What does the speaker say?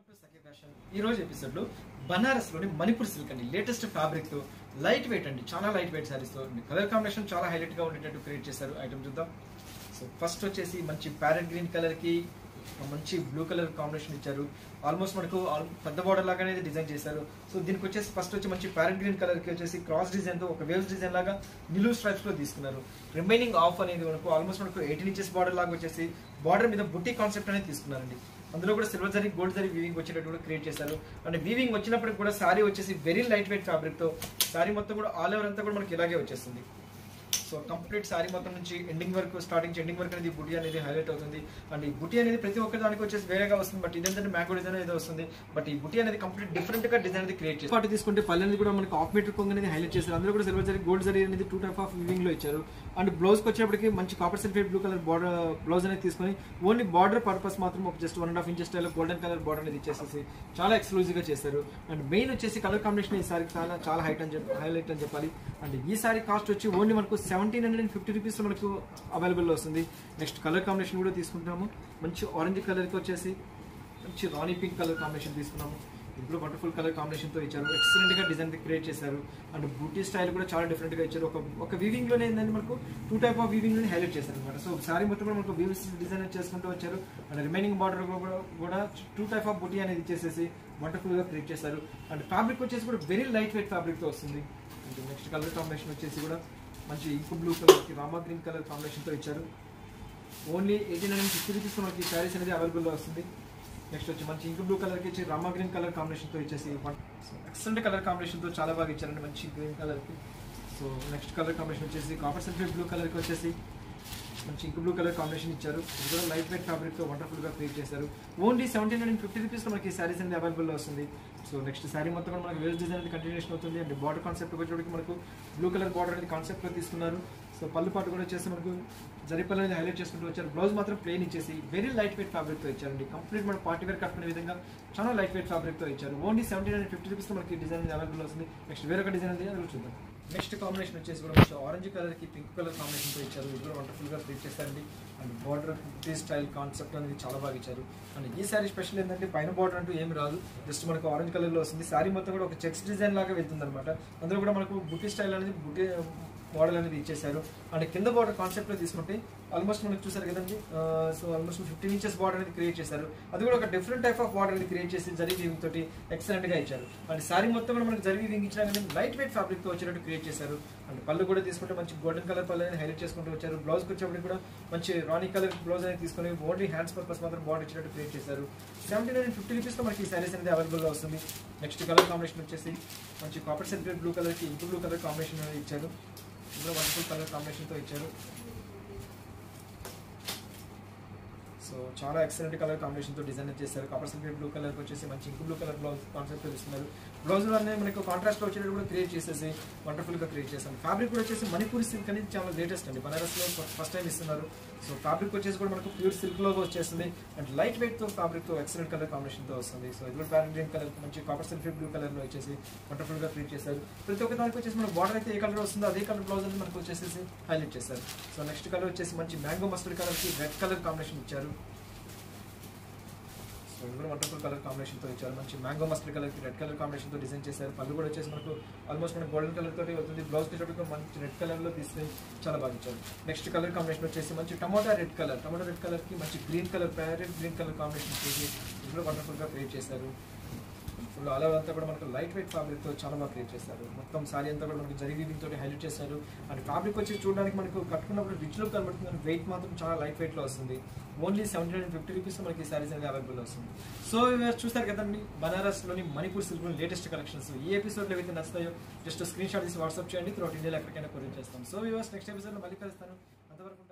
To Sakhi fashion. ఈ రోజు episode లో బనారస్ లోని మణిపూర్ సిల్క్ అండి లేటెస్ట్ ఫ్యాబ్రిక్ తో లైట్ వెయిట్ అండి చాలా లైట్ వెయిట్ సారీస్ తో కలర్ కాంబినేషన్ చాలా హైలైట్ గా ఉండేటట్టు క్రియేట్ చేశారు. ఐటమ్ చూద్దాం. సో ఫస్ట్ వచ్చేసి మంచి ప్యారెట్ గ్రీన్ కలర్ కి మంచి బ్లూ కలర్ కాంబినేషన్ ఇచ్చారు. ఆల్మోస్ట్ మనకు పెద్ద బార్డర్ లాగానే డిజైన్ చేశారు. సో దీనికి వచ్చేసి ఫస్ట్ వచ్చి మంచి ప్యారెట్ గ్రీన్ కలర్ కి వచ్చేసి క్రాస్ డిజైన్ తో ఒక వేవ్స్ డిజైన్ లాగా నిలువు స్ట్రైప్స్ లో తీసుకున్నారు. రిమైనింగ్ ఆఫ్ అనేది మనకు ఆల్మోస్ట్ మనకు 18 ఇంచెస్ బార్డర్ లాగా వచ్చేసి బార్డర్ మీద బుట్టి కాన్సెప్ట్ అనేది తీసుకున్నారండి. అందులో కూడా silver zari gold zari weaving వచ్చేటట్టు కూడా క్రియేట్ చేశారు. అండ్ వీవింగ్ వచ్చినప్పటికి కూడా సారీ వచ్చేసి వెరీ లైట్ వెయిట్ ఫ్యాబ్రిక్ తో సారీ మొత్తం కూడా ఆల్ ఓవర్ అంతా కూడా మనకి ఇలాగే వచ్చేస్తుంది. సో కంప్లీట్ సారీ మొత్తం నుంచి ఎండింగ్ వరకు స్టార్టింగ్ ఎండింగ్ వరకు అనేది బుటీ అనేది హైలైట్ అవుతుంది. అండ్ ఈ బుటీ అనేది ప్రతి ఒక్క దానికి వచ్చేసి వేరేగా వస్తుంది. బట్ ఇదేంటంటే మ్యాంగో డిజైన్ ఏదో వస్తుంది. బట్ ఈ బుటీ అనేది కంప్లీట్ డిఫరెంట్ గా డిజైన్ అనేది క్రియేట్ చేస్తారు. పాటు తీసుకుంటే పల్లె అనేది కూడా మనకి హాఫ్ మీటర్ కొంగు అనేది హైలైట్ చేశారు. అందులో కూడా సిల్వర్ జరీ గోల్డ్ జరీ అనేది 2 టైప్ ఆఫ్ వీవింగ్ లో ఇచ్చారు. అండ్ బ్లౌజ్ కి వచ్చేప్పటికి మంచి copper sulphate blue colour border blouse అనేది తీసుకొని ఓన్లీ బార్డర్ పర్పస్ మాత్రం ఒక just 1.5 inches style golden colour border అనేది ఇచ్చేసేసి చాలా ఎక్స్క్లూజివ్ గా చేశారు. అండ్ మెయిన్ వచ్చేసి కలర్ కాంబినేషన్ ఈ సారీ చాలా హైలైట్ అని చెప్పాలి. అండ్ ఈ సారీ కాస్ట్ వచ్చి ఓన్లీ మనకు 1750 రూపీస్ లో మనకు అవైలబుల్ లో వస్తుంది. నెక్స్ట్ కలర్ కాంబినేషన్ కూడా తీసుకుంటాము. మంచి ఆరెంజ్ కలర్ కి వచ్చేసి మంచి రాణి పింక్ కలర్ కాంబినేషన్ తీసుకున్నాము. ఇప్పుడు వండర్ఫుల్ కలర్ కాంబినేషన్ తో ఇచ్చారు. ఎక్సలెంట్ గా డిజైన్ క్రియేట్ చేశారు. అండ్ బూటీ స్టైల్ కూడా చాలా డిఫరెంట్ గా ఇచ్చారు. ఒక వీవింగ్ లోనే ఏంటంటే మనకు 2 టైప్ ఆఫ్ వీవింగ్ లోనే హైలైట్ చేశారు అనమాట. సో సారీ మొత్తం కూడా మనకు వీవ్స్ డిజైన్ చేసుకుంటూ వచ్చారు. అండ్ రిమైనింగ్ బార్డర్ కూడా 2 టైప్ ఆఫ్ బూటీ అనేది ఇచ్చేసేసి వండర్ఫుల్ గా క్రియేట్ చేశారు. అండ్ ఫ్యాబ్రిక్ వచ్చేసి కూడా వెరీ లైట్ వెయిట్ ఫ్యాబ్రిక్ తో వస్తుంది. అండ్ నెక్స్ట్ కలర్ కాంబినేషన్ వచ్చేసి కూడా మంచి ఇంకు బ్లూ కలర్ కి రామా గ్రీన్ కలర్ కాంబినేషన్ తో ఇచ్చారు. ఓన్లీ 1850 రూపీస్ మనకి శారీస్ అనేది అవైలబుల్ లో వస్తుంది. నెక్స్ట్ వచ్చి మంచి ఇంక్ బ్లూ కలర్ కి ఇచ్చి రామా గ్రీన్ కలర్ కాంబినేషన్ తో ఇచ్చేసి ఎక్సలెంట్ కలర్ కాంబినేషన్ తో చాలా బాగా ఇచ్చారండి మంచి గ్రీన్ కలర్ కి. సో నెక్స్ట్ కలర్ కాంబినేషన్ వచ్చేసి కాపర్ సల్ఫేట్ బ్లూ కలర్ కి వచ్చేసి మంచి ఇంక్ బ్లూ కలర్ కాంబినేషన్ ఇచ్చారు. ఇది కూడా లైట్ వెయిట్ ఫ్యాబ్రిక్ తో వండర్ఫుల్ గా క్రియేట్ చేశారు. ఓన్లీ 1750 రూపీస్ లో మనకి శారీస్ అనేది అవైలబుల్ లో వస్తుంది. సో నెక్స్ట్ శారీ మొత్తం కూడా మనకి వేవ్స్ డిజైన్ అనేది కంటిన్యూషన్ అవుతుంది. అండ్ బార్డర్ కాన్సెప్ట్ వచ్చేటికి మనకు బ్లూ కలర్ బార్డర్ అనేది కాన్సెప్ట్ లో తీసుకున్నారు. సో పళ్ళు పాటు కూడా వచ్చేసి మనకు జరిపల్ అనేది హైలైట్ చేసుకుంటూ వచ్చారు. బ్లౌజ్ మాత్రం ప్లెయిన్ ఇచ్చేసి వెరీ లైట్ వెయిట్ ఫ్యాబ్రిక్ తో ఇచ్చారండి. కంప్లీట్ మన పార్టీ వేర్ కట్టుకునే విధంగా చాలా లైట్ వెయిట్ ఫ్యాబ్రిక్ తో ఇచ్చారు. ఓన్లీ 1750 రూపీస్ లో మనకి డిజైన్ అనేది అవైలబుల్ వస్తుంది. నెక్స్ట్ వేరొక డిజైన్ అనేది అది చూద్దాం. నెక్స్ట్ కాంబినేషన్ వచ్చేసి కూడా మంచి ఆరెంజ్ కలర్ కి పింక్ కలర్ కాంబినేషన్ తో ఇచ్చారు. ఇది కూడా వండర్ఫుల్ గా క్రియేట్ చేస్తారండి. And border kurti style concept అనేది చాలా బాగా ఇచ్చారు. అండ్ ఈ సారీ స్పెషల్ ఏంటంటే పైన బార్డర్ అంటూ ఏమి రాదు, జస్ట్ మనకు ఆరెంజ్ కలర్ లో వస్తుంది. సారీ మొత్తం కూడా ఒక చెక్స్ డిజైన్ లాగా వెళ్తుంది అనమాట. అందులో కూడా మనకు బుటీ స్టైల్ అనేది బుటీ మోడల్ అనేది ఇచ్చేసారు. అండ్ కింద బార్డర్ కాన్సెప్ట్ లో తీసుకుంటే ఆల్మోస్ట్ మనకు చూసారు కదండి. సో ఆల్మోస్ట్ 15 ఇంచెస్ బార్డర్ అనేది క్రియేట్ చేశారు. అది కూడా ఒక డిఫరెంట్ టైప్ ఆఫ్ బార్డర్ అనేది క్రియేట్ చేసి జరీ వీవింగ్ తోటి ఎక్సలెంట్ గా ఇచ్చారు. అండ్ సారీ మొత్తం కూడా మనకి జరీ వీవింగ్ ఇచ్చినా కానీ లైట్ వెయిట్ ఫ్యాబ్రిక్ తో వచ్చేటట్టు క్రియేట్ చేశారు. అండ్ పళ్ళు కూడా తీసుకుంటే మంచి గోల్డెన్ కలర్ పళ్ళు అనేది హైలైట్ చేసుకుంటూ వచ్చారు. బ్లౌజ్ వచ్చేప్పటికి కూడా మంచి రాణి కలర్ బ్లౌజ్ అనేది తీసుకుని ఓన్లీ హ్యాండ్స్ పర్పస్ మాత్రం బార్డర్ ఇచ్చినట్టు క్రియేట్ చేశారు. 1750 రూపీస్ లో మనకి ఈ సారీస్ అనేది అవైలబుల్ గా వస్తుంది. నెక్స్ట్ కలర్ కాంబినేషన్ వచ్చేసి మంచి కాపర్ సల్ఫేట్ బ్లూ కలర్ కి ఇంక్ బ్లూ కలర్ కాంబినేషన్ అనేది ఇచ్చారు. ఇందులో వండర్ఫుల్ కలర్ కాంబినేషన్ తో ఇచ్చారు. సో చాలా ఎక్సలెంట్ కలర్ కాంబినేషన్ తో డిజైన్ చేశారు. కాపర్ సల్ఫేట్ బ్లూ కలర్ వచ్చేసి మంచి ink blue colour blouse concept ఇస్తున్నారు. బ్లౌజ్ అనేది మనకు కాంట్రాస్ట్ లో వచ్చేటప్పుడు కూడా క్రియేట్ చేసేసి వండర్ఫుల్ గా క్రియేట్ చేశారు. ఫ్యాబ్రిక్ కూడా వచ్చేసి మణిపూర్ సిల్క్ అనేది చాలా లేటెస్ట్ అండి. బనారస్ లో ఫస్ట్ టైం ఇస్తున్నారు. సో ఫ్యాబ్రిక్ వచ్చేసి కూడా మనకు ప్యూర్ సిల్క్ లో వచ్చేస్తుంది. అండ్ లైట్ వెయిట్ తో ఫ్యాబ్రిక్ తో ఎక్సలెంట్ కలర్ కాంబినేషన్ తో వస్తుంది. సో ఇది కూడా ప్యారెట్ గ్రీన్ కలర్ మంచి కాపర్ సల్ఫేట్ బ్లూ కలర్ లో వచ్చేసి వండర్ఫుల్ గా క్రియేట్ చేశారు. ప్రతి ఒక్క దానికి వచ్చేసి మన బార్డర్ అయితే ఏ కలర్ వస్తుందో అదే కలర్ బ్లౌజ్ అనేది మనకు వచ్చేసి హైలైట్ చేశారు. సో నెక్స్ట్ కలర్ వచ్చేసి మంచి మ్యాంగో మస్టర్డ్ కలర్ కి రెడ్ కలర్ కాంబినేషన్ ఇచ్చారు. సో ఇది కూడా వండర్ఫుల్ కలర్ కాంబినేషన్ తో ఇచ్చారు. మంచి మ్యాంగో మస్టర్డ్ కలర్ కి రెడ్ కలర్ కాంబినేషన్ తో డిజైన్ చేశారు. పళ్ళు కూడా వచ్చేసి మనకు ఆల్మోస్ట్ మనకు గోల్డెన్ కలర్ తోటి అవుతుంది. బ్లౌజ్ కి మంచి రెడ్ కలర్ లో తీసుకుని చాలా బాగా ఇచ్చారు. నెక్స్ట్ కలర్ కాంబినేషన్ వచ్చేసి మంచి టమాటా రెడ్ కలర్ కి మంచి green colour parrot green colour combination చేసి ఇది వండర్ఫుల్ గా క్రియేట్ చేశారు. ఫుల్ ఆల్ ఓవర్ అంతా కూడా మనకు లైట్ వెయిట్ ఫ్యాబ్రిక్ తో చాలా బాగా క్రియేట్ చేశారు. మొత్తం సారీ అంతా కూడా మనకి జరీ వీవింగ్ తోటి హైలైట్ చేశారు. అండ్ ఫ్యాబ్రిక్ వచ్చి చూడడానికి మనకు కట్టుకున్నప్పుడు రిచ్ లుక్ కనబడుతుంది. వెయిట్ మాత్రం చాలా లైట్ వెయిట్ లో వస్తుంది. ఓన్లీ 1750 రూపీస్ మనకి సారీస్ అనేది అవైలబుల్ వస్తుంది. సో చూస్తారు కదండి బనారస్ లోని మణిపూర్ సిల్క్ లేటెస్ట్ కలెక్షన్స్. ఈ ఎపిసోడ్ లో ఏవైతే నచ్చుతాయో జస్ట్ స్క్రీన్ షాట్ తీసి వాట్సాప్ చేయండి. త్రూఅవుట్ ఇండియాలో ఎక్కడికైనా కొరియర్ చేస్తాం. సో నెక్స్ట్ ఎపిసోడ్ లో మళ్ళీ కలుస్తాను. అంతవరకు